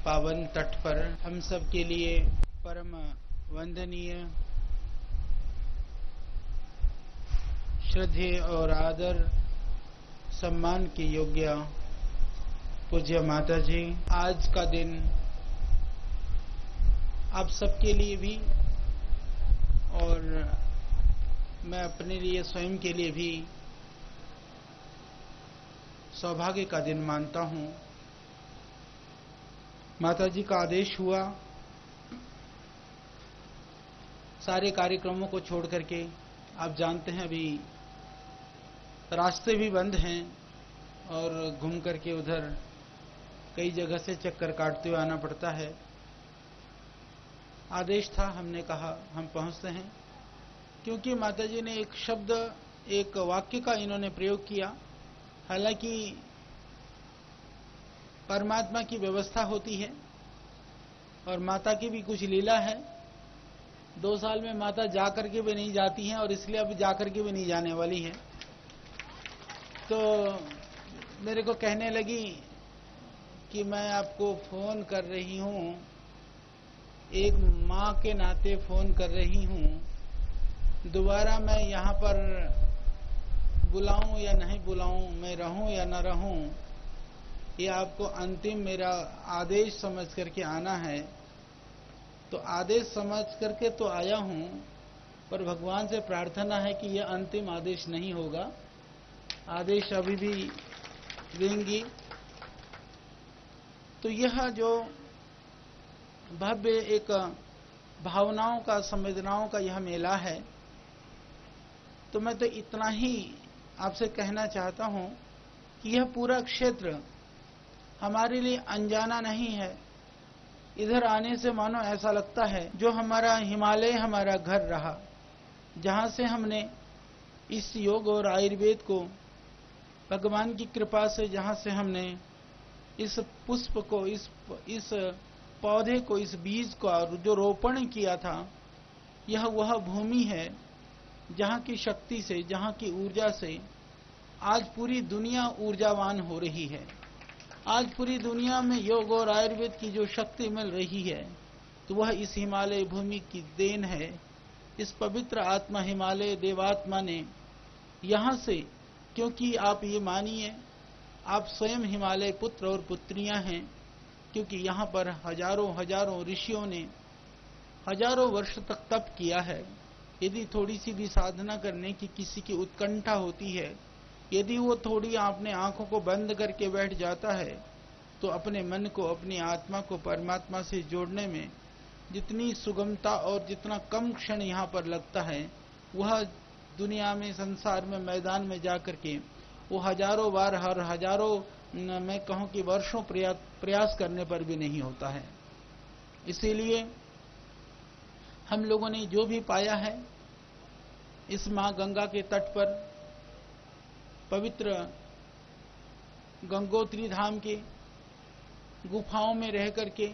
पावन तट पर हम सब के लिए परम वंदनीय, श्रद्धेय और आदर सम्मान के योग्य पूज्य माता जी, आज का दिन आप सबके लिए भी और मैं अपने लिए स्वयं के लिए भी सौभाग्य का दिन मानता हूं। माता जी का आदेश हुआ सारे कार्यक्रमों को छोड़ करके, आप जानते हैं अभी रास्ते भी बंद हैं और घूम करके उधर कई जगह से चक्कर काटते हुए आना पड़ता है। आदेश था, हमने कहा हम पहुंचते हैं, क्योंकि माता जी ने एक शब्द, एक वाक्य का इन्होंने प्रयोग किया। हालांकि परमात्मा की व्यवस्था होती है और माता की भी कुछ लीला है। 2 साल में माता जाकर के भी नहीं जाती हैं और इसलिए अब जाकर के भी नहीं जाने वाली है। तो मेरे को कहने लगी कि मैं आपको फोन कर रही हूं, एक मां के नाते फोन कर रही हूं, दोबारा मैं यहां पर बुलाऊं या नहीं बुलाऊं, मैं रहूं या न रहूं, ये आपको अंतिम मेरा आदेश समझ करके आना है। तो आदेश समझ करके तो आया हूं, पर भगवान से प्रार्थना है कि यह अंतिम आदेश नहीं होगा, आदेश अभी भी देंगी। तो यह जो भव्य एक भावनाओं का, संवेदनाओं का यह मेला है, तो मैं तो इतना ही आपसे कहना चाहता हूं कि यह पूरा क्षेत्र हमारे लिए अनजाना नहीं है। इधर आने से मानो ऐसा लगता है जो हमारा हिमालय हमारा घर रहा, जहां से हमने इस योग और आयुर्वेद को भगवान की कृपा से, जहां से हमने इस पुष्प को, इस पौधे को, इस बीज का जो रोपण किया था, यह वह भूमि है जहां की शक्ति से, जहां की ऊर्जा से आज पूरी दुनिया ऊर्जावान हो रही है। आज पूरी दुनिया में योग और आयुर्वेद की जो शक्ति मिल रही है, तो वह इस हिमालय भूमि की देन है। इस पवित्र आत्मा हिमालय देवात्मा ने यहां से, क्योंकि आप ये मानिए आप स्वयं हिमालय पुत्र और पुत्रियां हैं, क्योंकि यहां पर हजारों हजारों ऋषियों ने हजारों वर्ष तक तप किया है। यदि थोड़ी सी भी साधना करने की किसी की उत्कंठा होती है, यदि वो थोड़ी अपने आंखों को बंद करके बैठ जाता है, तो अपने मन को, अपनी आत्मा को परमात्मा से जोड़ने में जितनी सुगमता और जितना कम क्षण यहाँ पर लगता है, वह दुनिया में, संसार में, मैदान में जाकर के वो हजारों बार, हर हजारों, मैं कहूं कि वर्षों प्रयास करने पर भी नहीं होता है। इसीलिए हम लोगों ने जो भी पाया है इस मां गंगा के तट पर, पवित्र गंगोत्री धाम के गुफाओं में रह करके,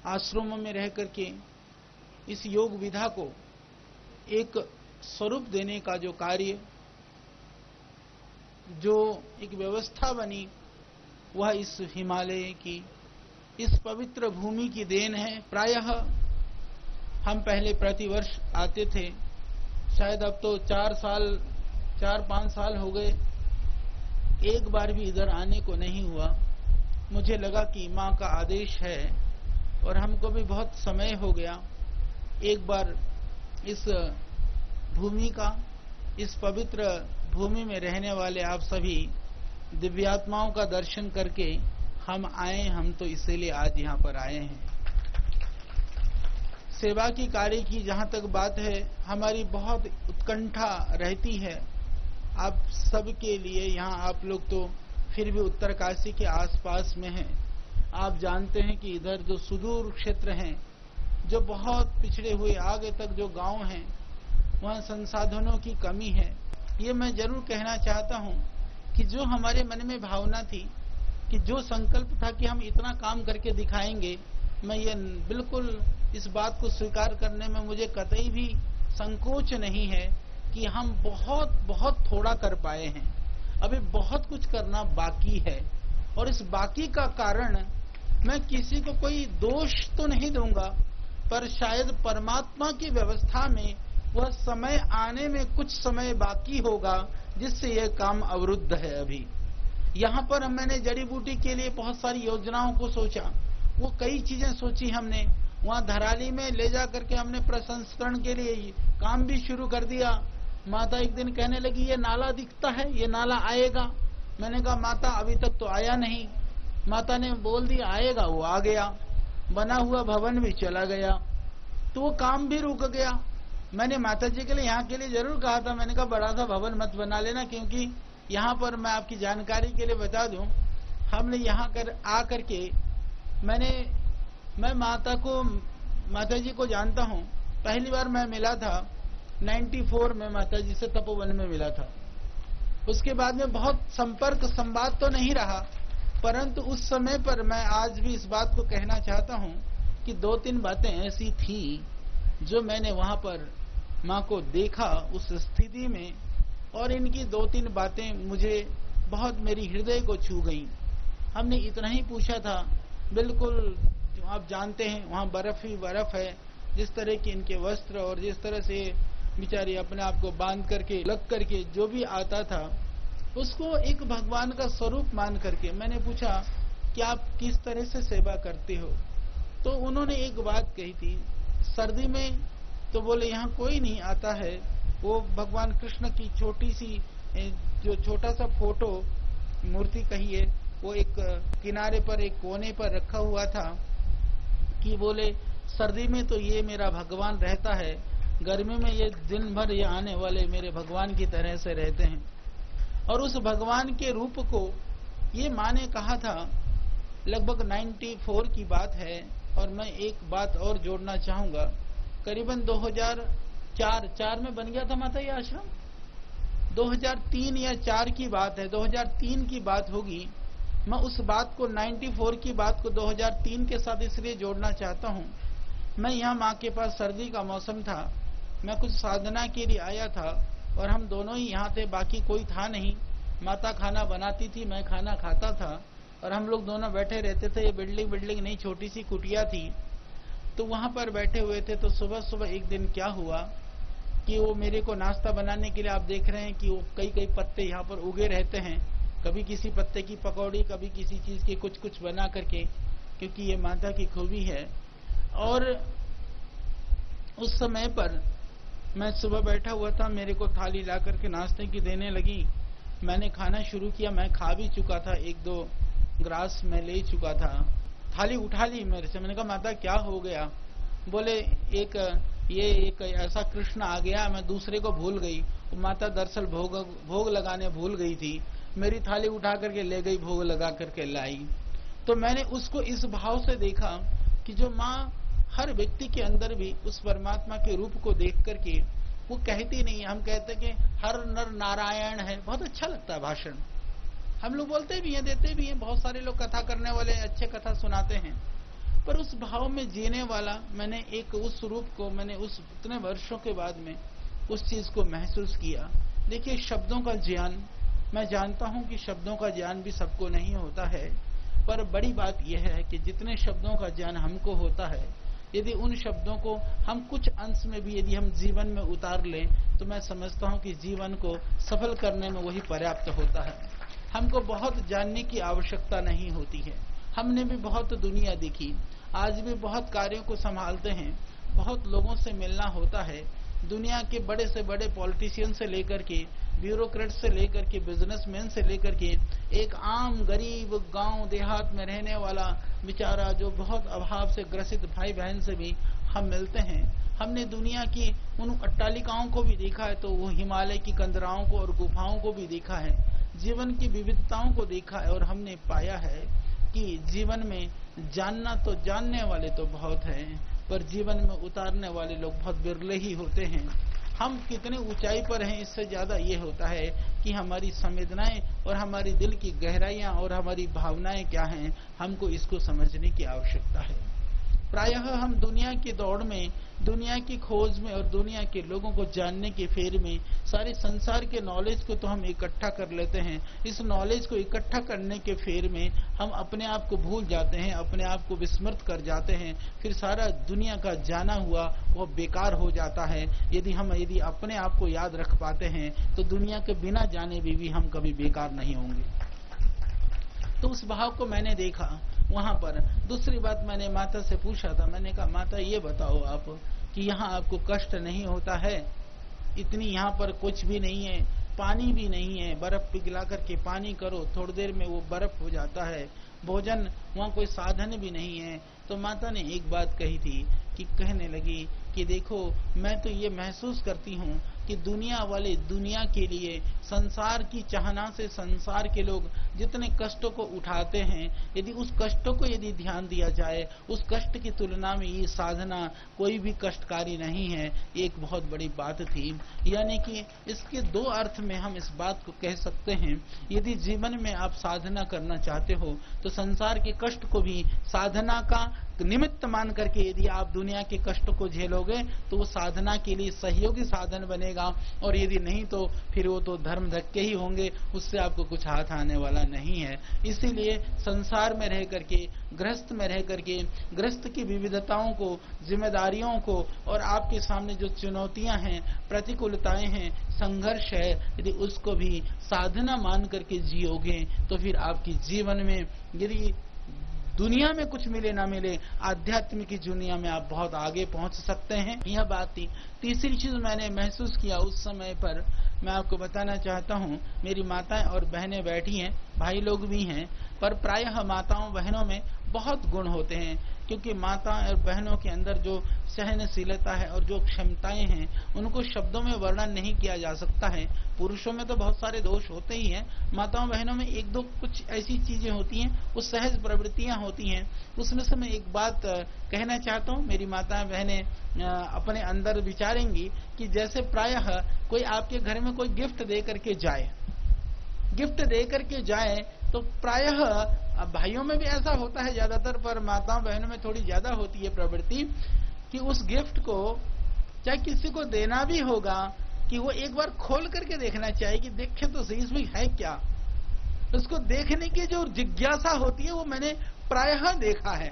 आश्रमों में रह करके, इस योग विधा को एक स्वरूप देने का जो कार्य, जो एक व्यवस्था बनी, वह इस हिमालय की, इस पवित्र भूमि की देन है। प्रायः हम पहले प्रतिवर्ष आते थे, शायद अब तो 4-5 साल हो गए, एक बार भी इधर आने को नहीं हुआ। मुझे लगा कि मां का आदेश है और हमको भी बहुत समय हो गया, एक बार इस भूमि का, इस पवित्र भूमि में रहने वाले आप सभी दिव्यात्माओं का दर्शन करके हम आए। हम तो इसीलिए आज यहाँ पर आए हैं। सेवा की कार्य की जहां तक बात है, हमारी बहुत उत्कंठा रहती है आप सबके लिए। यहाँ आप लोग तो फिर भी उत्तरकाशी के आसपास में हैं, आप जानते हैं कि इधर जो सुदूर क्षेत्र हैं, जो बहुत पिछड़े हुए आगे तक जो गांव हैं, वहां संसाधनों की कमी है। ये मैं जरूर कहना चाहता हूं कि जो हमारे मन में भावना थी, कि जो संकल्प था कि हम इतना काम करके दिखाएंगे, मैं ये बिल्कुल इस बात को स्वीकार करने में मुझे कतई भी संकोच नहीं है कि हम बहुत बहुत थोड़ा कर पाए हैं। अभी बहुत कुछ करना बाकी है और इस बाकी का कारण मैं किसी को कोई दोष तो नहीं दूंगा, पर शायद परमात्मा की व्यवस्था में वह समय आने में कुछ समय बाकी होगा जिससे यह काम अवरुद्ध है। अभी यहाँ पर मैंने जड़ी बूटी के लिए बहुत सारी योजनाओं को सोचा, वो कई चीजें सोची हमने। वहाँ धराली में ले जा करके हमने प्रसंस्करण के लिए काम भी शुरू कर दिया। माता एक दिन कहने लगी, ये नाला दिखता है, ये नाला आएगा। मैंने कहा माता अभी तक तो आया नहीं। माता ने बोल दिया आएगा, वो आ गया। बना हुआ भवन भी चला गया, तो वो काम भी रुक गया। मैंने माता जी के लिए यहाँ के लिए जरूर कहा था, मैंने कहा बड़ा सा भवन मत बना लेना, क्योंकि यहाँ पर मैं आपकी जानकारी के लिए बता दूं, हमने यहाँ आकर के मैं माता जी को जानता हूँ। पहली बार मैं मिला था 94 में, माता जी से तपोवन में मिला था। उसके बाद में बहुत संपर्क संवाद तो नहीं रहा, परंतु उस समय पर मैं आज भी इस बात को कहना चाहता हूँ कि 2-3 बातें ऐसी थी जो मैंने वहां पर माँ को देखा उस स्थिति में, और इनकी 2-3 बातें मुझे बहुत मेरी हृदय को छू गईं। हमने इतना ही पूछा था, बिल्कुल जो आप जानते हैं वहां बर्फ ही बर्फ है, जिस तरह के इनके वस्त्र और जिस तरह से बेचारी अपने आप को बांध करके लग करके जो भी आता था उसको एक भगवान का स्वरूप मान करके मैंने पूछा कि आप किस तरह से सेवा करते हो। तो उन्होंने एक बात कही थी, सर्दी में तो बोले यहाँ कोई नहीं आता है, वो भगवान कृष्ण की छोटी सी जो छोटा सा फोटो मूर्ति कहिए, वो एक किनारे पर एक कोने पर रखा हुआ था कि बोले सर्दी में तो ये मेरा भगवान रहता है, गर्मी में ये दिन भर ये आने वाले मेरे भगवान की तरह से रहते हैं। और उस भगवान के रूप को ये माँ ने कहा था, लगभग 94 की बात है। और मैं एक बात और जोड़ना चाहूंगा, करीबन 2004 में बन गया था माता ये आश्रम, 2003 या 4 की बात है, 2003 की बात होगी। मैं उस बात को 94 की बात को 2003 के साथ इसलिए जोड़ना चाहता हूँ। मैं यहाँ माँ के पास, सर्दी का मौसम था, मैं कुछ साधना के लिए आया था और हम दोनों ही यहाँ थे, बाकी कोई था नहीं। माता खाना बनाती थी, मैं खाना खाता था और हम लोग दोनों बैठे रहते थे। ये बिल्डिंग नहीं, छोटी सी कुटिया थी, तो वहां पर बैठे हुए थे। तो सुबह सुबह एक दिन क्या हुआ कि वो मेरे को नाश्ता बनाने के लिए, आप देख रहे हैं कि वो कई पत्ते यहाँ पर उगे रहते हैं, कभी किसी पत्ते की पकौड़ी, कभी किसी चीज की कुछ बना करके, क्योंकि ये माता की खूबी है। और उस समय पर मैं सुबह बैठा हुआ था, मेरे को थाली ला करके नाश्ते की देने लगी। मैंने खाना शुरू किया, मैं खा भी चुका था, 1-2 ग्रास मैं ले चुका था। थाली उठा ली मेरे से, मैंने कहा माता क्या हो गया? बोले एक ऐसा कृष्ण आ गया, मैं दूसरे को भूल गई। माता दरअसल भोग लगाने भूल गई थी, मेरी थाली उठा करके ले गई, भोग लगा करके लाई। तो मैंने उसको इस भाव से देखा कि जो माँ हर व्यक्ति के अंदर भी उस परमात्मा के रूप को देख करके, वो कहती नहीं, हम कहते कि हर नर नारायण है, बहुत अच्छा लगता है भाषण, हम लोग बोलते भी हैं, देते भी हैं, बहुत सारे लोग कथा करने वाले अच्छे कथा सुनाते हैं, पर उस भाव में जीने वाला मैंने एक उस रूप को, मैंने उस इतने वर्षों के बाद में उस चीज को महसूस किया। देखिए शब्दों का ज्ञान, मैं जानता हूं कि शब्दों का ज्ञान भी सबको नहीं होता है, पर बड़ी बात यह है कि जितने शब्दों का ज्ञान हमको होता है, यदि उन शब्दों को हम कुछ अंश में भी यदि हम जीवन में उतार लें, तो मैं समझता हूं कि जीवन को सफल करने में वही पर्याप्त होता है। हमको बहुत जानने की आवश्यकता नहीं होती है। हमने भी बहुत दुनिया देखी, आज भी बहुत कार्यों को संभालते हैं, बहुत लोगों से मिलना होता है। दुनिया के बड़े से बड़े पॉलिटिशियन से लेकर के, ब्यूरोक्रेट से लेकर के, बिजनेसमैन से लेकर के, एक आम गरीब गांव देहात में रहने वाला बेचारा जो बहुत अभाव से ग्रसित भाई बहन से भी हम मिलते हैं। हमने दुनिया की उन अट्टालिकाओं को भी देखा है, तो वो हिमालय की कंदराओं को और गुफाओं को भी देखा है, जीवन की विविधताओं को देखा है, और हमने पाया है कि जीवन में जानना तो जानने वाले तो बहुत हैं, पर जीवन में उतारने वाले लोग बहुत बिरले ही होते हैं। हम कितने ऊंचाई पर हैं, इससे ज्यादा ये होता है कि हमारी संवेदनाएं और हमारी दिल की गहराइयां और हमारी भावनाएं क्या हैं, हमको इसको समझने की आवश्यकता है। प्रायः हम दुनिया की दौड़ में, दुनिया की खोज में और दुनिया के लोगों को जानने के फेर में सारे संसार के नॉलेज को तो हम इकट्ठा कर लेते हैं। इस नॉलेज को इकट्ठा करने के फेर में हम अपने आप को भूल जाते हैं, अपने आप को विस्मृत कर जाते हैं। फिर सारा दुनिया का जाना हुआ वो बेकार हो जाता है। यदि अपने आप को याद रख पाते हैं तो दुनिया के बिना जाने भी हम कभी बेकार नहीं होंगे। तो उस भाव को मैंने देखा वहां पर। दूसरी बात, मैंने माता से पूछा था, मैंने कहा माता ये बताओ आप कि यहाँ आपको कष्ट नहीं होता है? इतनी यहाँ पर कुछ भी नहीं है, पानी भी नहीं है, बर्फ पिघला करके पानी करो, थोड़ी देर में वो बर्फ हो जाता है, भोजन वहाँ कोई साधन भी नहीं है। तो माता ने एक बात कही थी कि कहने लगी कि देखो, मैं तो ये महसूस करती हूँ कि दुनिया वाले दुनिया के लिए, संसार की चाहना से संसार के लोग जितने कष्टों को उठाते हैं, यदि उस कष्टों को यदि ध्यान दिया जाए, उस कष्ट की तुलना में ये साधना कोई भी कष्टकारी नहीं है। एक बहुत बड़ी बात थी। यानी कि इसके दो अर्थ में हम इस बात को कह सकते हैं, यदि जीवन में आप साधना करना चाहते हो तो संसार के कष्ट को भी साधना का निमित्त मान करके यदि आप दुनिया के कष्ट को झेलोगे तो वो साधना के लिए सहयोगी साधन बनेगा, और यदि नहीं तो फिर वो तो धर्म धक्के ही होंगे, उससे आपको कुछ हाथ आने वाला नहीं है। इसीलिए संसार में रह करके, गृहस्थ में रह करके, गृहस्थ की विविधताओं को, जिम्मेदारियों को और आपके सामने जो चुनौतियां हैं, प्रतिकूलताएं हैं, संघर्ष है, यदि उसको भी साधना मान करके जियोगे तो फिर आपके जीवन में यदि दुनिया में कुछ मिले ना मिले, आध्यात्मिक की दुनिया में आप बहुत आगे पहुंच सकते हैं। यह बात थी। तीसरी चीज मैंने महसूस किया उस समय पर, मैं आपको बताना चाहता हूं, मेरी माताएं और बहनें बैठी हैं, भाई लोग भी हैं, पर प्रायः माताओं बहनों में बहुत गुण होते हैं, क्योंकि माता और बहनों के अंदर जो सहनशीलता है और जो क्षमताएं हैं उनको शब्दों में वर्णन नहीं किया जा सकता है। पुरुषों में तो बहुत सारे दोष होते ही हैं, माताओं बहनों में एक दो कुछ ऐसी चीजें होती हैं, वो सहज प्रवृत्तियां होती हैं। उसमें से मैं एक बात कहना चाहता हूँ, मेरी माताएं बहनें अपने अंदर विचारेंगी कि जैसे प्रायः कोई आपके घर में कोई गिफ्ट दे करके जाए, गिफ्ट दे करके जाए तो प्रायः भाइयों में भी ऐसा होता है ज्यादातर, पर माताओं बहनों में थोड़ी ज्यादा होती है प्रवृत्ति कि उस गिफ्ट को चाहे किसी को देना भी होगा कि वो एक बार खोल करके देखना चाहिए कि देखे तो सही इसमें है क्या। उसको देखने की जो जिज्ञासा होती है वो मैंने प्रायः देखा है।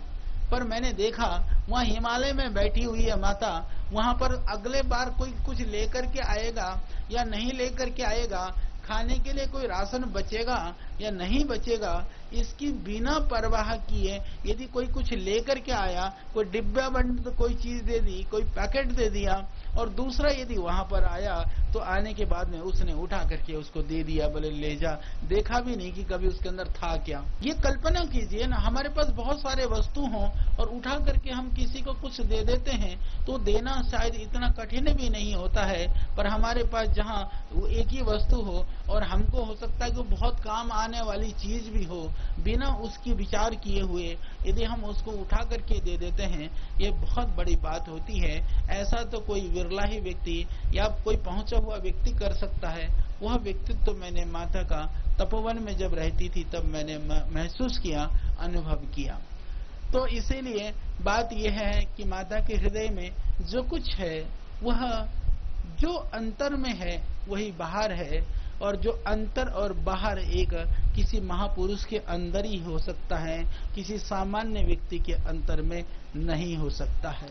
पर मैंने देखा वहां हिमालय में बैठी हुई है माता, वहां पर अगले बार कोई कुछ लेकर के आएगा या नहीं लेकर के आएगा, खाने के लिए कोई राशन बचेगा या नहीं बचेगा, इसकी बिना परवाह किए यदि कोई कुछ लेकर के आया, कोई डिब्बा बंद कोई चीज दे दी, कोई पैकेट दे दिया, और दूसरा यदि वहां पर आया तो आने के बाद में उसने उठा करके उसको दे दिया, बोले ले जा, देखा भी नहीं कि कभी उसके अंदर था क्या। ये कल्पना कीजिए ना, हमारे पास बहुत सारे वस्तु हों और उठा करके हम किसी को कुछ दे देते हैं तो देना शायद इतना कठिन भी नहीं होता है, पर हमारे पास जहाँ एक ही वस्तु हो और हमको हो सकता है कि बहुत काम आने वाली चीज भी हो, बिना उसकी विचार किए हुए यदि हम उसको उठा करके दे देते हैं, ये बहुत बड़ी बात होती है। ऐसा तो कोई विरला ही व्यक्ति या कोई पहुंचा हुआ व्यक्ति कर सकता है। वह व्यक्तित्व तो मैंने माता का तपोवन में जब रहती थी तब मैंने महसूस किया, अनुभव किया। तो इसीलिए बात यह है कि माता के हृदय में जो कुछ है वह जो अंतर में है वही बाहर है, और जो अंतर और बाहर एक किसी महापुरुष के अंदर ही हो सकता है, किसी सामान्य व्यक्ति के अंतर में नहीं हो सकता है।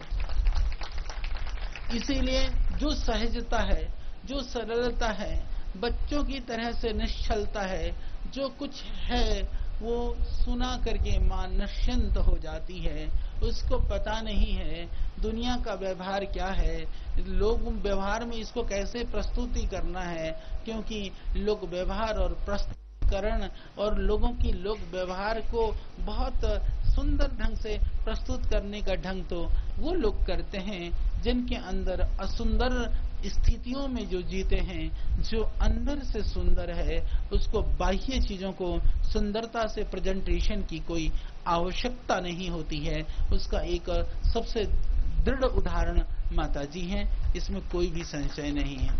इसीलिए जो सहजता है, जो सरलता है, बच्चों की तरह से निश्चलता है, जो कुछ है वो सुना करके मां निश्चिंत हो जाती है। उसको पता नहीं है दुनिया का व्यवहार क्या है, लोग व्यवहार में इसको कैसे प्रस्तुति करना है, क्योंकि लोग व्यवहार और प्रस्तुतिकरण और लोगों की लोग व्यवहार को बहुत सुंदर ढंग से प्रस्तुत करने का ढंग तो वो लोग करते हैं जिनके अंदर असुंदर स्थितियों में जो जीते हैं। जो अंदर से सुंदर है उसको बाह्य चीजों को सुंदरता से प्रेजेंटेशन की कोई आवश्यकता नहीं होती है। उसका एक सबसे दृढ़ उदाहरण माता जी हैं, इसमें कोई भी संशय नहीं है।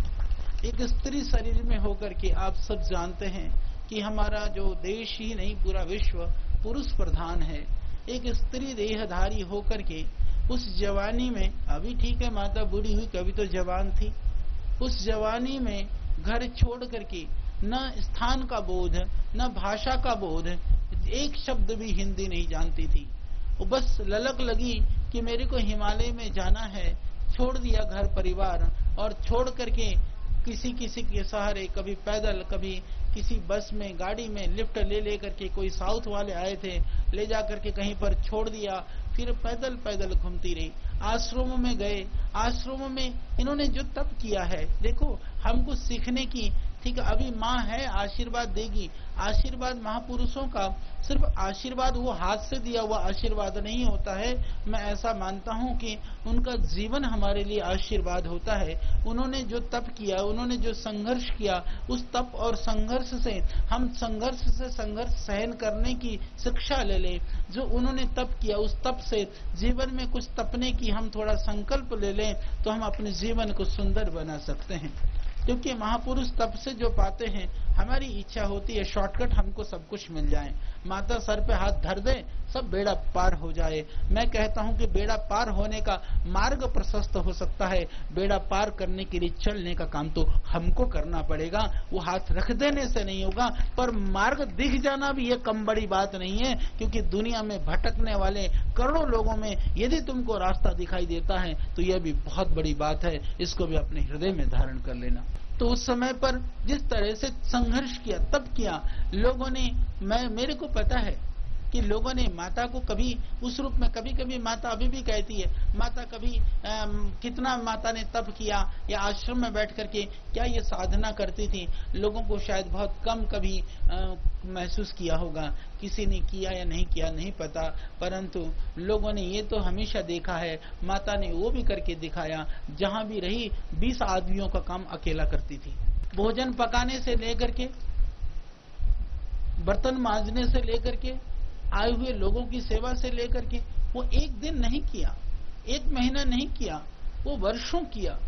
एक स्त्री शरीर में होकर के आप सब जानते हैं कि हमारा जो देश ही नहीं पूरा विश्व पुरुष प्रधान है। एक स्त्री देहधारी होकर के उस जवानी में, अभी ठीक है माता बूढ़ी हुई, कभी तो जवान थी, उस जवानी में घर छोड़ करके न स्थान का बोध, न भाषा का बोध, एक शब्द भी हिंदी नहीं जानती थी। वो बस ललक लगी कि मेरे को हिमालय में जाना है, छोड़ दिया घर परिवार और छोड़ करके किसी किसी के सहारे, कभी पैदल, कभी किसी बस में, गाड़ी में, लिफ्ट ले करके, कोई साउथ वाले आए थे, ले जा करके कहीं पर छोड़ दिया, फिर पैदल पैदल घूमती रही। आश्रमों में गए, आश्रमों में इन्होंने जो तप किया है, देखो हमको सीखने की, ठीक है, अभी माँ है आशीर्वाद देगी, आशीर्वाद महापुरुषों का सिर्फ आशीर्वाद वो हाथ से दिया हुआ आशीर्वाद नहीं होता है। मैं ऐसा मानता हूँ कि उनका जीवन हमारे लिए आशीर्वाद होता है। उन्होंने जो तप किया, उन्होंने जो संघर्ष किया, उस तप और संघर्ष से हम संघर्ष सहन करने की शिक्षा ले लें। जो उन्होंने तप किया, उस तप से जीवन में कुछ तपने की हम थोड़ा संकल्प ले लें तो हम अपने जीवन को सुंदर बना सकते हैं। क्योंकि महापुरुष तप से जो पाते हैं, हमारी इच्छा होती है शॉर्टकट हमको सब कुछ मिल जाए, माता सर पे हाथ धर दे, सब बेड़ा पार हो जाए। मैं कहता हूं कि बेड़ा पार होने का मार्ग प्रशस्त हो सकता है, बेड़ा पार करने के लिए चलने का काम तो हमको करना पड़ेगा। वो हाथ रख देने से नहीं होगा, पर मार्ग दिख जाना भी ये कम बड़ी बात नहीं है। क्योंकि दुनिया में भटकने वाले करोड़ों लोगों में यदि तुमको रास्ता दिखाई देता है तो यह भी बहुत बड़ी बात है, इसको भी अपने हृदय में धारण कर लेना। तो उस समय पर जिस तरह से संघर्ष किया, तप किया लोगों ने, मेरे को पता है कि लोगों ने माता को कभी उस रूप में, कभी कभी माता अभी भी कहती है, माता कभी कितना माता ने तप किया या आश्रम में बैठ करके क्या ये साधना करती थी, लोगों को शायद बहुत कम कभी महसूस किया होगा। किसी ने किया या नहीं किया नहीं पता, परंतु लोगों ने ये तो हमेशा देखा है, माता ने वो भी करके दिखाया। जहां भी रही 20 आदमियों का काम अकेला करती थी। भोजन पकाने से लेकर के, बर्तन मांजने से लेकर के, आए हुए लोगों की सेवा से लेकर के, वो एक दिन नहीं किया, एक महीना नहीं किया, वो वर्षों किया,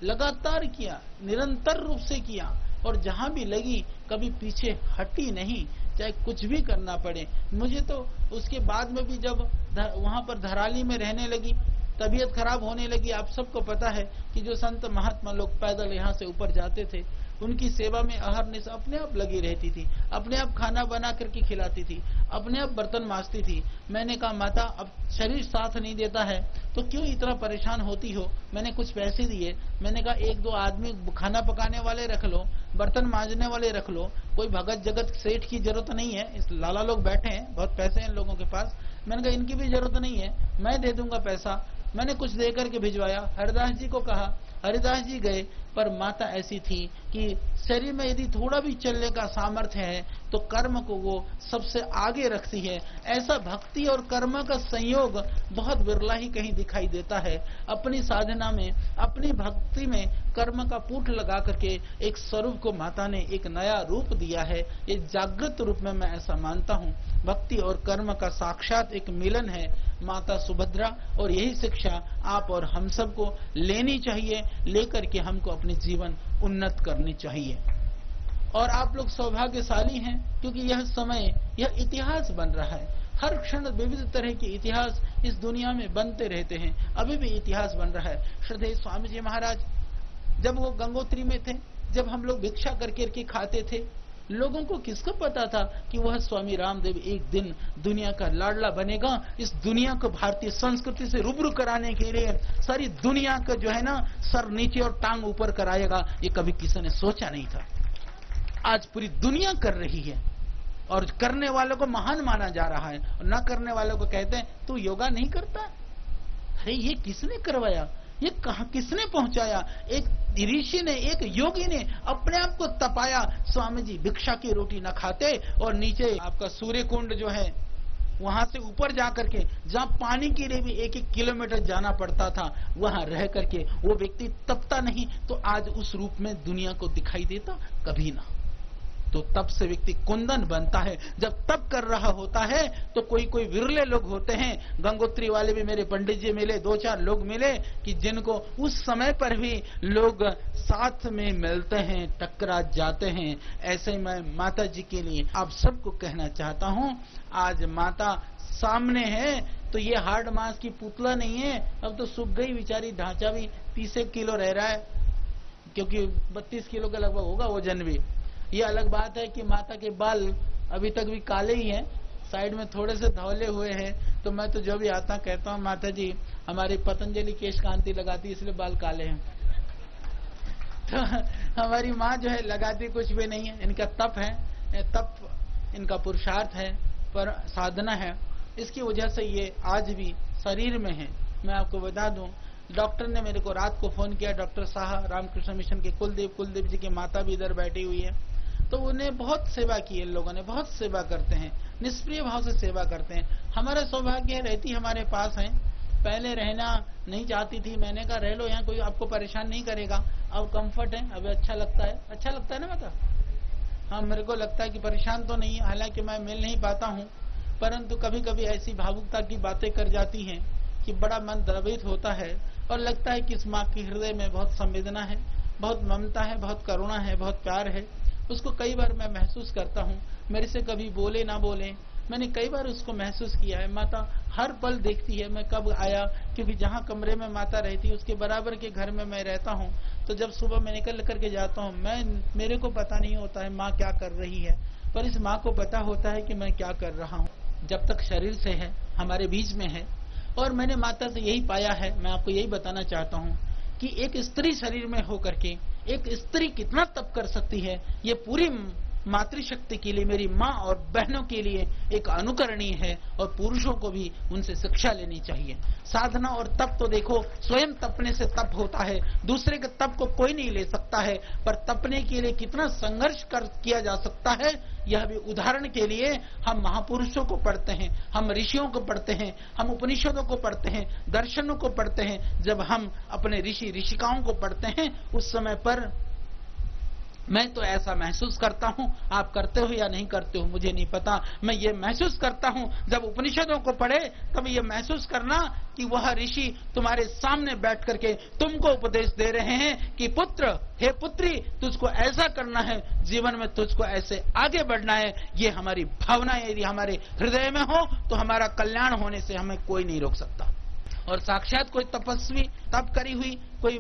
लगातार किया, निरंतर रूप से किया। और जहां भी लगी कभी पीछे हटी नहीं, चाहे कुछ भी करना पड़े। मुझे तो उसके बाद में भी जब वहां पर धराली में रहने लगी, तबीयत खराब होने लगी, आप सबको पता है कि जो संत महात्मा लोग पैदल यहाँ से ऊपर जाते थे, उनकी सेवा में अहरनिश अपने आप लगी रहती थी, अपने आप खाना बना करके खिलाती थी, अपने आप बर्तन मांजती थी। मैंने कहा माता अब शरीर साथ नहीं देता है तो क्यों इतना परेशान होती हो। मैंने कुछ पैसे दिए, मैंने कहा 1-2 आदमी खाना पकाने वाले रख लो, बर्तन मांजने वाले रख लो, कोई भगत जगत सेठ की जरूरत नहीं है। इस लाला लोग बैठे हैं, बहुत पैसे हैं लोगों के पास, मैंने कहा इनकी भी जरूरत नहीं है, मैं दे दूंगा पैसा। मैंने कुछ दे करके भिजवाया, हरिदास जी को कहा, हरिदास जी गए। पर माता ऐसी थी कि शरीर में यदि थोड़ा भी चलने का सामर्थ्य है तो कर्म को वो सबसे आगे रखती है। ऐसा भक्ति और कर्म का संयोग बहुत विरला ही कहीं दिखाई देता है। अपनी साधना में, अपनी भक्ति में कर्म का पूठ लगा करके एक स्वरूप को माता ने एक नया रूप दिया है। ये जागृत रूप में मैं ऐसा मानता हूँ। भक्ति और कर्म का साक्षात एक मिलन है माता सुभद्रा, और यही शिक्षा आप और हम सबको लेनी चाहिए, लेकर के हमको अपने जीवन उन्नत करनी चाहिए। और आप लोग सौभाग्यशाली हैं क्योंकि यह समय, यह इतिहास बन रहा है। हर क्षण विविध तरह के इतिहास इस दुनिया में बनते रहते हैं, अभी भी इतिहास बन रहा है। श्रद्धेय स्वामी जी महाराज जब वो गंगोत्री में थे, जब हम लोग भिक्षा करके खाते थे, लोगों को किसको पता था कि वह स्वामी रामदेव एक दिन दुनिया का लाडला बनेगा, इस दुनिया को भारतीय संस्कृति से रूबरू कराने के लिए सारी दुनिया का जो है ना सर नीचे और टांग ऊपर कराएगा। ये कभी किसी ने सोचा नहीं था। आज पूरी दुनिया कर रही है और करने वालों को महान माना जा रहा है, और न करने वालों को कहते हैं तू योगा नहीं करता। अरे ये किसने करवाया, ये कहां किसने पहुंचाया? एक ऋषि ने, एक योगी ने अपने आप को तपाया। स्वामी जी भिक्षा की रोटी न खाते और नीचे आपका सूर्य कुंड जो है वहां से ऊपर जाकर के, जहां पानी के लिए भी 1-1 किलोमीटर जाना पड़ता था, वहां रह करके वो व्यक्ति तपता नहीं तो आज उस रूप में दुनिया को दिखाई देता? कभी ना। तो तप से व्यक्ति कुंदन बनता है। जब तप कर रहा होता है तो कोई कोई विरले लोग होते हैं। गंगोत्री वाले भी मेरे पंडित जी मिले, 2-4 लोग मिले कि जिनको उस समय पर भी लोग साथ में मिलते हैं, टकरा जाते हैं। ऐसे मैं माता जी के लिए आप सबको कहना चाहता हूं, आज माता सामने है तो ये हार्ड मांस की पुतला नहीं है, अब तो सूख गई बेचारी, ढांचा भी 30 किलो रह रहा है, क्योंकि 32 किलो के लगभग होगा वजन भी। ये अलग बात है कि माता के बाल अभी तक भी काले ही हैं, साइड में थोड़े से धौले हुए हैं। तो मैं तो जो भी आता कहता हूँ, माता जी हमारी पतंजलि केश कांति लगाती इसलिए बाल काले हैं। तो हमारी माँ जो है लगाती कुछ भी नहीं है, इनका तप है, तप इनका पुरुषार्थ है, पर साधना है, इसकी वजह से ये आज भी शरीर में है। मैं आपको बता दूं, डॉक्टर ने मेरे को रात को फोन किया, डॉक्टर साहा रामकृष्ण मिशन के कुलदीप जी की माता भी इधर बैठी हुई है, तो उन्हें बहुत सेवा की है, लोगों ने बहुत सेवा करते हैं, निष्प्रिय भाव से सेवा करते हैं। हमारा सौभाग्य रहती हमारे पास है, पहले रहना नहीं चाहती थी, मैंने कहा रह लो यहाँ, कोई आपको परेशान नहीं करेगा, अब कंफर्ट है, अब अच्छा लगता है। अच्छा लगता है ना माता? हाँ, मेरे को लगता है कि परेशान तो नहीं है, हालांकि मैं मिल नहीं पाता हूँ, परंतु कभी कभी ऐसी भावुकता की बातें कर जाती हैं कि बड़ा मन द्रवित होता है और लगता है कि इस माँ के हृदय में बहुत संवेदना है, बहुत ममता है, बहुत करुणा है, बहुत प्यार है। उसको कई बार मैं महसूस करता हूँ, मेरे से कभी बोले ना बोले, मैंने कई बार उसको महसूस किया है। माता हर पल देखती है मैं कब आया, क्योंकि जहाँ कमरे में माता रहती है उसके बराबर के घर में मैं रहता हूँ। तो जब सुबह मैं निकल करके जाता हूँ, मेरे को पता नहीं होता है माँ क्या कर रही है, पर इस माँ को पता होता है कि मैं क्या कर रहा हूँ। जब तक शरीर से है, हमारे बीच में है, और मैंने माता से यही पाया है, मैं आपको यही बताना चाहता हूँ कि एक स्त्री शरीर में होकर के एक स्त्री कितना तप कर सकती है, ये पूरी मातृशक्ति के लिए, मेरी माँ और बहनों के लिए एक अनुकरणीय है, और पुरुषों को भी उनसे शिक्षा लेनी चाहिए। साधना और तप तो देखो, स्वयं तपने से तप होता है, दूसरे के तप को कोई नहीं ले सकता है, पर तपने के लिए कितना संघर्ष किया जा सकता है, यह भी उदाहरण के लिए हम महापुरुषों को पढ़ते हैं, हम ऋषियों को पढ़ते हैं, हम उपनिषदों को पढ़ते हैं, दर्शनों को पढ़ते हैं। जब हम अपने ऋषि ऋषिकाओं को पढ़ते हैं, उस समय पर मैं तो ऐसा महसूस करता हूं, आप करते हो या नहीं करते हो मुझे नहीं पता, मैं ये महसूस करता हूं जब उपनिषदों को पढ़े तब ये महसूस करना कि वह ऋषि तुम्हारे सामने बैठ करके तुमको उपदेश दे रहे हैं कि पुत्र, हे पुत्री, तुझको ऐसा करना है, जीवन में तुझको ऐसे आगे बढ़ना है। ये हमारी भावना यदि हमारे हृदय में हो तो हमारा कल्याण होने से हमें कोई नहीं रोक सकता। और साक्षात कोई तपस्वी, तप करी हुई कोई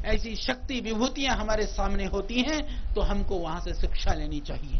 ऐसी शक्ति विभूतियां हमारे सामने होती हैं तो हमको वहां से शिक्षा लेनी चाहिए।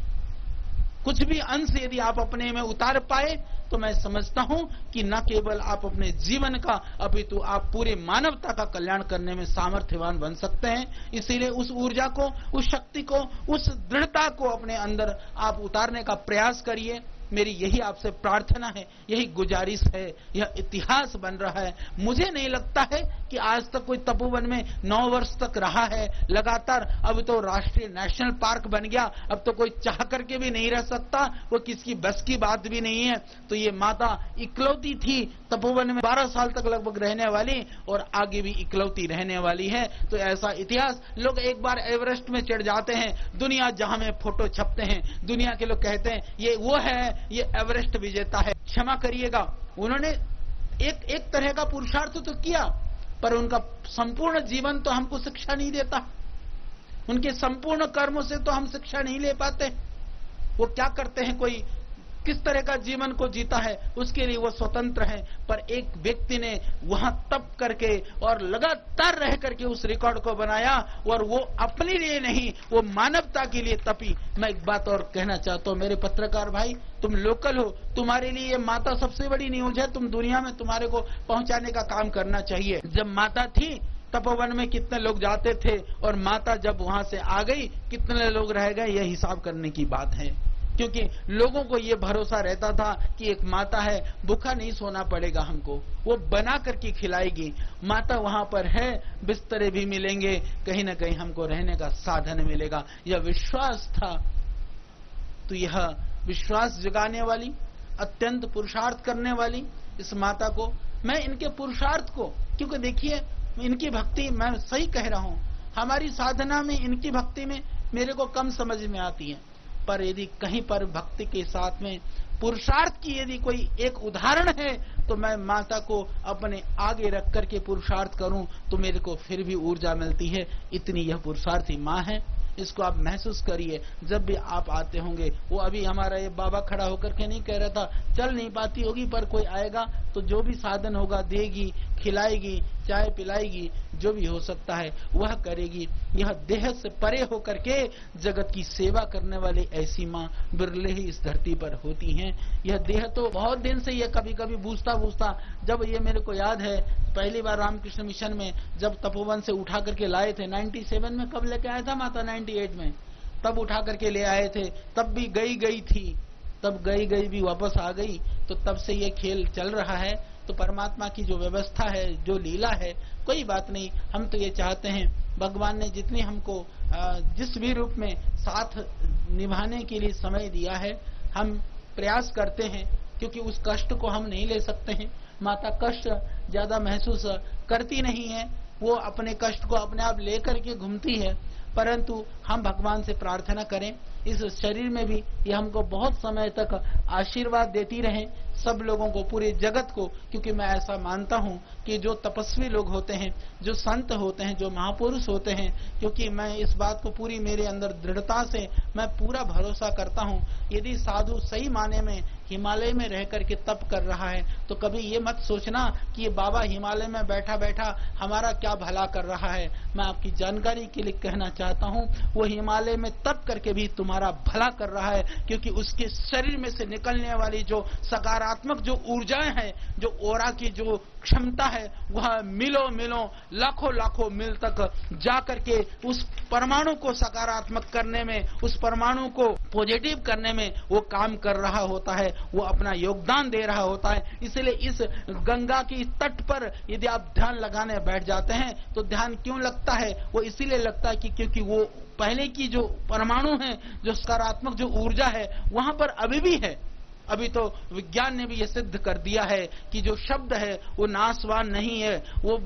कुछ भी अंश यदि आप अपने में उतार पाए तो मैं समझता हूं कि न केवल आप अपने जीवन का अपितु आप पूरे मानवता का कल्याण करने में सामर्थ्यवान बन सकते हैं। इसीलिए उस ऊर्जा को, उस शक्ति को, उस दृढ़ता को अपने अंदर आप उतारने का प्रयास करिए। मेरी यही आपसे प्रार्थना है, यही गुजारिश है। यह इतिहास बन रहा है, मुझे नहीं लगता है कि आज तक कोई तपोवन में 9 वर्ष तक रहा है लगातार। अब तो राष्ट्रीय नेशनल पार्क बन गया, अब तो कोई चाह करके भी नहीं रह सकता, वो किसकी बस की बात भी नहीं है। तो ये माता इकलौती थी तपोवन में 12 साल तक लगभग रहने वाली, और आगे भी इकलौती रहने वाली है। तो ऐसा इतिहास, लोग एक बार एवरेस्ट में चढ़ जाते हैं, दुनिया जहां में फोटो छपते हैं, दुनिया के लोग कहते हैं ये वो है, ये एवरेस्ट विजेता है। क्षमा करिएगा, उन्होंने एक तरह का पुरुषार्थ तो किया, पर उनका संपूर्ण जीवन तो हमको शिक्षा नहीं देता। उनके संपूर्ण कर्मों से तो हम शिक्षा नहीं ले पाते। वो क्या करते हैं, कोई किस तरह का जीवन को जीता है, उसके लिए वो स्वतंत्र है। पर एक व्यक्ति ने वहां तप करके और लगातार रह करके उस रिकॉर्ड को बनाया, और वो अपने लिए नहीं, वो मानवता के लिए तपी। मैं एक बात और कहना चाहता हूं, मेरे पत्रकार भाई, तुम लोकल हो, तुम्हारे लिए ये माता सबसे बड़ी न्यूज है। तुम दुनिया में तुम्हारे को पहुंचाने का काम करना चाहिए। जब माता थी तपोवन में कितने लोग जाते थे, और माता जब वहां से आ गई कितने लोग रह गए, यह हिसाब करने की बात है। क्योंकि लोगों को ये भरोसा रहता था कि एक माता है, भूखा नहीं सोना पड़ेगा हमको, वो बना करके खिलाएगी। माता वहां पर है, बिस्तरे भी मिलेंगे, कहीं ना कहीं हमको रहने का साधन मिलेगा। यह विश्वास था। तो यह विश्वास जगाने वाली, अत्यंत पुरुषार्थ करने वाली इस माता को, मैं इनके पुरुषार्थ को, क्योंकि देखिए इनकी भक्ति, मैं सही कह रहा हूं, हमारी साधना में इनकी भक्ति में मेरे को कम समझ में आती है। पर यदि कहीं पर भक्ति के साथ में पुरुषार्थ की यदि कोई एक उदाहरण है, तो मैं माता को अपने आगे रख करके पुरुषार्थ करूं तो मेरे को फिर भी ऊर्जा मिलती है। इतनी यह पुरुषार्थी माँ है, इसको आप महसूस करिए। जब भी आप आते होंगे, वो अभी हमारा ये बाबा खड़ा होकर के नहीं कह रहा था, चल नहीं पाती होगी पर कोई आएगा तो जो भी साधन होगा देगी, खिलाएगी, चाय पिलाएगी, जो भी हो सकता है वह करेगी। यह देह से परे होकर के जगत की सेवा करने वाली ऐसी माँ बिरले ही इस धरती पर होती हैं। यह देह तो बहुत दिन से ये कभी कभी बूझता बूझता, जब ये मेरे को याद है पहली बार रामकृष्ण मिशन में जब तपोवन से उठा करके लाए थे 97 में, कब लेके आया था माता 98 में, तब उठा करके ले आए थे, तब भी गई थी, तब गई भी वापस आ गई। तो तब से ये खेल चल रहा है। तो परमात्मा की जो व्यवस्था है, जो लीला है, कोई बात नहीं। हम तो ये चाहते हैं भगवान ने जितनी हमको जिस भी रूप में साथ निभाने के लिए समय दिया है, हम प्रयास करते हैं, क्योंकि उस कष्ट को हम नहीं ले सकते हैं। माता कष्ट ज्यादा महसूस करती नहीं है, वो अपने कष्ट को अपने आप लेकर के घूमती है। परंतु हम भगवान से प्रार्थना करें इस शरीर में भी ये हमको बहुत समय तक आशीर्वाद देती रहे, सब लोगों को, पूरे जगत को। क्योंकि मैं ऐसा मानता हूँ कि जो तपस्वी लोग होते हैं, जो संत होते हैं, जो महापुरुष होते हैं, क्योंकि मैं इस बात को पूरी मेरे अंदर दृढ़ता से मैं पूरा भरोसा करता हूँ, यदि साधु सही माने में हिमालय में रह करके तप कर रहा है तो कभी ये मत सोचना कि ये बाबा हिमालय में बैठा बैठा हमारा क्या भला कर रहा है। मैं आपकी जानकारी के लिए कहना चाहता हूँ, वो हिमालय में तप करके भी तुम्हारा भला कर रहा है, क्योंकि उसके शरीर में से निकलने वाली जो सकारात्मक जो ऊर्जाएं हैं, जो ओरा की जो क्षमता है, वह मिलों लाखों मील तक जाकर के उस परमाणु को सकारात्मक करने में, उस परमाणु को पॉजिटिव करने में वो काम कर रहा होता है, वो अपना योगदान दे रहा होता है। इसलिए इस गंगा की तट पर यदि आप ध्यान लगाने बैठ जाते हैं तो ध्यान क्यों लगता है? वो इसीलिए लगता है कि क्योंकि वो पहले की जो परमाणु है, जो सकारात्मक जो ऊर्जा है, वहां पर अभी भी है। अभी तो विज्ञान ने भी यह सिद्ध कर दिया है कि जो शब्द है वो नाशवान नहीं है। वो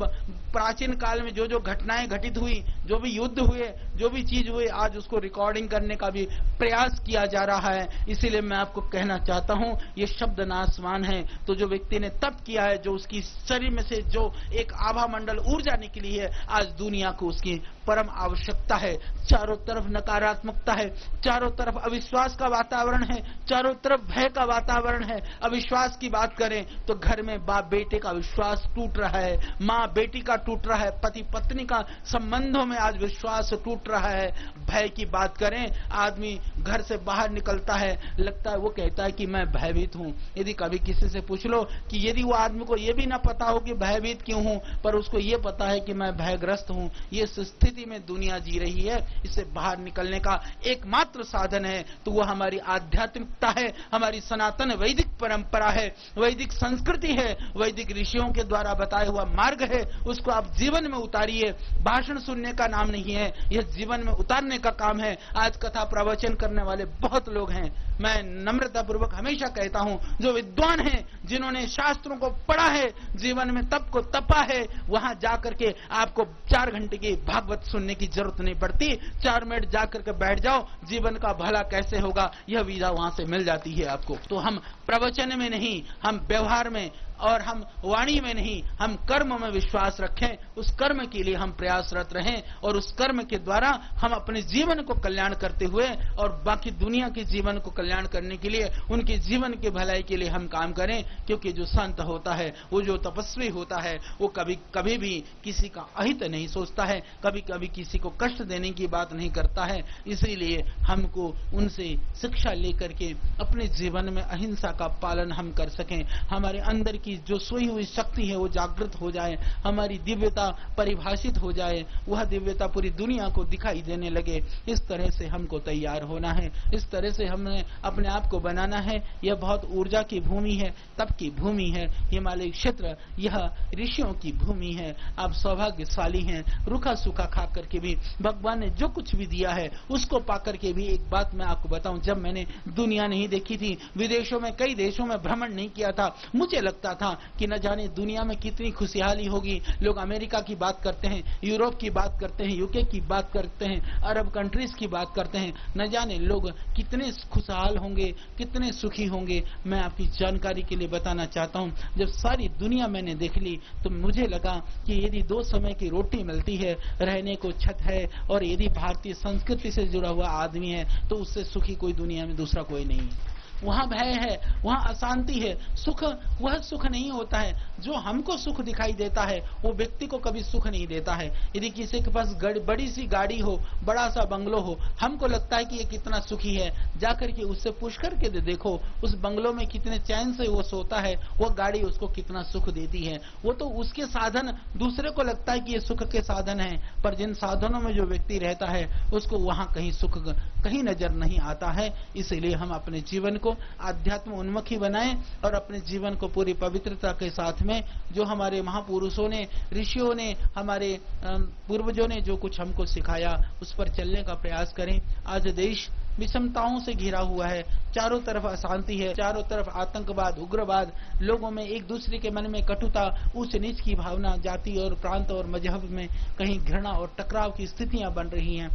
प्राचीन काल में जो जो घटनाएं घटित हुई, जो भी युद्ध हुए, जो भी चीज हुए, आज उसको रिकॉर्डिंग करने का भी प्रयास किया जा रहा है। इसीलिए मैं आपको कहना चाहता हूं, ये शब्द नाशवान है। तो जो व्यक्ति ने तप किया है, जो उसकी शरीर में से जो एक आभा मंडल ऊर्जा निकली है, आज दुनिया को उसकी परम आवश्यकता है। चारों तरफ नकारात्मकता है, चारों तरफ अविश्वास का वातावरण है, चारों तरफ भय का वातावरण है। अविश्वास की बात करें तो घर में बाप बेटे का विश्वास टूट रहा है, माँ बेटी का टूट रहा है, पति पत्नी का संबंधों में आज विश्वास टूट रहा है। भय की बात करें, आदमी घर से बाहर निकलता है, लगता है, वो कहता है कि मैं भयभीत हूँ। यदि कभी किसी से पूछ लो कि यदि वो आदमी को ये भी ना पता हो कि भयभीत क्यों हूँ, पर उसको ये पता है कि मैं भयग्रस्त हूँ, ये स्थिति में दुनिया जी रही है, इससे बाहर निकलने का एकमात्र साधन है तो वो हमारी आध्यात्मिकता है, हमारी सनातन वैदिक परंपरा है, वैदिक संस्कृति है, वैदिक ऋषियों के द्वारा बताया हुआ मार्ग है। उसको आप जीवन में उतारिए। भाषण सुनने का नाम नहीं है, यह जीवन में उतारने का काम है। आज कथा प्रवचन करने वाले बहुत लोग हैं, मैं नम्रतापूर्वक हमेशा कहता हूं, जो विद्वान हैं, जिन्होंने शास्त्रों को पढ़ा है, जीवन में तप को तपा है, वहां जाकर के आपको 4 घंटे की भागवत सुनने की जरूरत नहीं पड़ती। 4 मिनट जाकर के बैठ जाओ, जीवन का भला कैसे होगा, यह विधा वहां से मिल जाती है आपको। तो हम प्रवचन में नहीं, हम व्यवहार में और हम वाणी में नहीं, हम कर्म में विश्वास रखें, उस कर्म के लिए हम प्रयासरत रहें और उस कर्म के द्वारा हम अपने जीवन को कल्याण करते हुए और बाकी दुनिया के जीवन को कल्याण करने के लिए, उनके जीवन के भलाई के लिए हम काम करें। क्योंकि जो संत होता है, वो जो तपस्वी होता है, वो कभी भी किसी का अहित नहीं सोचता है, कभी कभी किसी को कष्ट देने की बात नहीं करता है। इसीलिए हमको उनसे शिक्षा लेकर के अपने जीवन में अहिंसा का पालन हम कर सकें, हमारे अंदर की जो सोई हुई शक्ति है वो जागृत हो जाए, हमारी दिव्यता परिभाषित हो जाए, वह दिव्यता पूरी दुनिया को दिखाई देने लगे। इस तरह से हमको तैयार होना है, इस तरह से हमने अपने आप को बनाना है। यह बहुत ऊर्जा की भूमि है, तप की भूमि है, हिमालय क्षेत्र यह ऋषियों की भूमि है। आप सौभाग्यशाली हैं, रूखा सूखा खा करके भी भगवान ने जो कुछ भी दिया है उसको पा करके भी। एक बात मैं आपको बताऊं, जब मैंने दुनिया नहीं देखी थी, विदेशों में कई देशों में भ्रमण नहीं किया था, मुझे लगता रहा था कि न जाने दुनिया में कितनी खुशहाली होगी। लोग अमेरिका की बात करते हैं, यूरोप की बात करते हैं, यूके की बात करते हैं, अरब कंट्रीज की बात करते हैं। न जाने लोग कितने खुशहाल होंगे, कितने सुखी होंगे। मैं आपकी जानकारी के लिए बताना चाहता हूं, जब सारी दुनिया मैंने देख ली तो मुझे लगा कि यदि 2 समय की रोटी मिलती है, रहने को छत है और यदि भारतीय संस्कृति से जुड़ा हुआ आदमी है तो उससे सुखी कोई दुनिया में दूसरा कोई नहीं है। वहां भय है, वहां अशांति है। सुख वह सुख नहीं होता है जो हमको सुख दिखाई देता है, वो व्यक्ति को कभी सुख नहीं देता है। यदि किसी के पास बड़ी सी गाड़ी हो, बड़ा सा बंगलो हो, हमको लगता है कि ये कितना सुखी है, जाकर के उससे पूछ करके देखो उस बंगलो में कितने चैन से वो सोता है, वो गाड़ी उसको कितना सुख देती है। वो तो उसके साधन दूसरे को लगता है कि ये सुख के साधन है, पर जिन साधनों में जो व्यक्ति रहता है उसको वहां कहीं सुख कहीं नजर नहीं आता है। इसलिए हम अपने जीवन को आध्यात्म उन्मुखी बनाएं और अपने जीवन को पूरी पवित्रता के साथ में, जो हमारे महापुरुषों ने, ऋषियों ने, हमारे पूर्वजों ने जो कुछ हमको सिखाया उस पर चलने का प्रयास करें। आज देश विषमताओं से घिरा हुआ है, चारों तरफ अशांति है, चारों तरफ आतंकवाद, उग्रवाद, लोगों में एक दूसरे के मन में कटुता, ऊंच नीच की भावना, जाति और प्रांत और मजहब में कहीं घृणा और टकराव की स्थितियां बन रही हैं।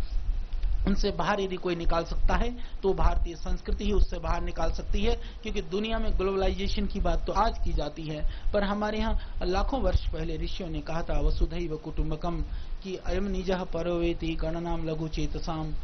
उनसे बाहर यदि कोई निकाल सकता है तो भारतीय संस्कृति ही उससे बाहर निकाल सकती है, क्योंकि दुनिया में ग्लोबलाइजेशन की बात तो आज की जाती है, पर हमारे यहाँ लाखों वर्ष पहले ऋषियों ने कहा था वसुधैव कुटुंबकम, कि अयम निजः परोवेति गणनाम लघु चेतसाम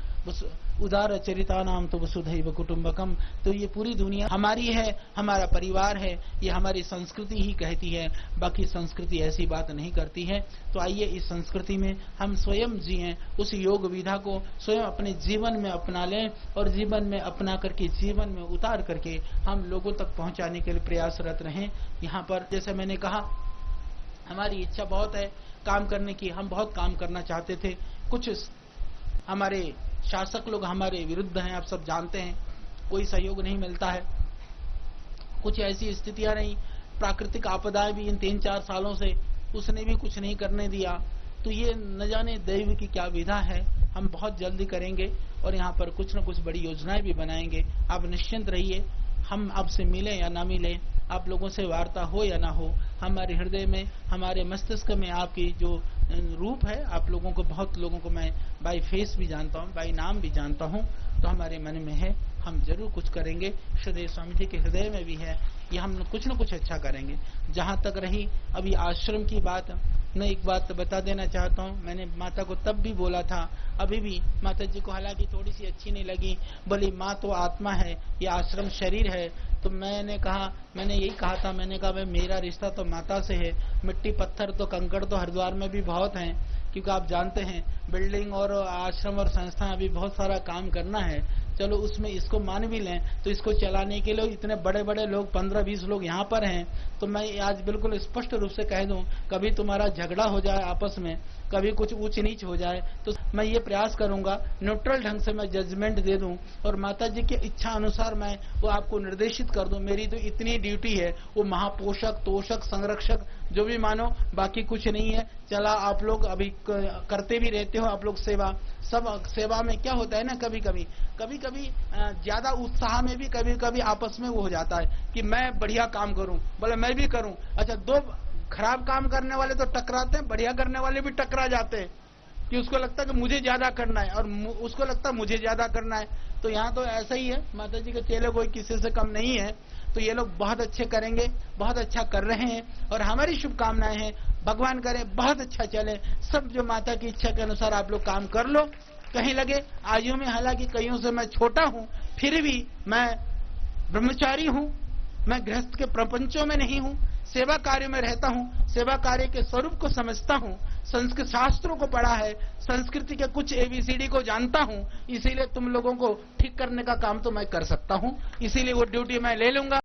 उदार चरिता नाम तो वसुधैव कुटुंबकम। तो ये पूरी दुनिया हमारी है, हमारा परिवार है, ये हमारी संस्कृति ही कहती है, बाकी संस्कृति ऐसी बात नहीं करती है। तो आइए इस संस्कृति में हम स्वयं जिएं, उस योग विधा को स्वयं अपने जीवन में अपना लें और जीवन में अपना करके, जीवन में उतार करके हम लोगों तक पहुंचाने के लिए प्रयासरत रहें। यहाँ पर जैसे मैंने कहा, हमारी इच्छा बहुत है काम करने की, हम बहुत काम करना चाहते थे। कुछ हमारे शासक लोग हमारे विरुद्ध हैं, आप सब जानते हैं, कोई सहयोग नहीं मिलता है। कुछ ऐसी स्थितियां रही, प्राकृतिक आपदाएं भी इन 3-4 सालों से, उसने भी कुछ नहीं करने दिया। तो ये न जाने दैव की क्या विधा है। हम बहुत जल्दी करेंगे और यहाँ पर कुछ न कुछ बड़ी योजनाएं भी बनाएंगे। आप निश्चिंत रहिए, हम आपसे मिलें या ना मिलें, आप लोगों से वार्ता हो या ना हो, हमारे हृदय में, हमारे मस्तिष्क में आपकी जो रूप है, आप लोगों को, बहुत लोगों को मैं बाय फेस भी जानता हूँ, बाय नाम भी जानता हूँ, तो हमारे मन में है, हम जरूर कुछ करेंगे। श्रीदेव स्वामी जी के हृदय में भी है, ये हम कुछ न कुछ अच्छा करेंगे। जहाँ तक रही अभी आश्रम की बात, मैं एक बात बता देना चाहता हूँ। मैंने माता को तब भी बोला था, अभी भी माता जी को हालांकि थोड़ी सी अच्छी नहीं लगी, बोली माँ तो आत्मा है, ये आश्रम शरीर है। तो मैंने यही कहा था, मैंने कहा भाई मेरा रिश्ता तो माता से है, मिट्टी पत्थर तो कंकड़ तो हरिद्वार में भी बहुत हैं, क्योंकि आप जानते हैं बिल्डिंग और आश्रम और संस्था अभी बहुत सारा काम करना है। चलो उसमें इसको मान भी लें तो इसको चलाने के लिए इतने बड़े बड़े लोग, 15-20 लोग यहाँ पर हैं। तो मैं आज बिल्कुल स्पष्ट रूप से कह दूं, कभी तुम्हारा झगड़ा हो जाए आपस में, कभी कुछ ऊंच नीच हो जाए, तो मैं ये प्रयास करूंगा न्यूट्रल ढंग से मैं जजमेंट दे दूं और माता जी की इच्छा अनुसार मैं वो आपको निर्देशित कर दूं। मेरी तो इतनी ड्यूटी है, वो महापोषक, तोषक, संरक्षक जो भी मानो, बाकी कुछ नहीं है। चला आप लोग अभी करते भी रहते हो, आप लोग सेवा, सब सेवा में क्या होता है ना, कभी कभी ज्यादा उत्साह में भी कभी कभी आपस में वो हो जाता है कि मैं बढ़िया काम करूं, बोले मैं भी करूं। अच्छा, 2 खराब काम करने वाले तो टकराते हैं, बढ़िया करने वाले भी टकरा जाते हैं, कि उसको लगता है कि मुझे ज्यादा करना है और उसको लगता है मुझे ज्यादा करना है। तो यहाँ तो ऐसा ही है, माता जी के चेले कोई किसी से कम नहीं है। तो ये लोग बहुत अच्छे करेंगे, बहुत अच्छा कर रहे हैं और हमारी शुभकामनाएं हैं, भगवान करे बहुत अच्छा चले। सब जो माता की इच्छा के अनुसार आप लोग काम कर लो। कहीं लगे आयु में, हालांकि कईयों से मैं छोटा हूं, फिर भी मैं ब्रह्मचारी हूं, मैं गृहस्थ के प्रपंचों में नहीं हूं, सेवा कार्य में रहता हूं, सेवा कार्य के स्वरूप को समझता हूं, संस्कृत शास्त्रों को पढ़ा है, संस्कृति के कुछ ABCD को जानता हूं, इसीलिए तुम लोगों को ठीक करने का काम तो मैं कर सकता हूं, इसीलिए वो ड्यूटी मैं ले लूंगा।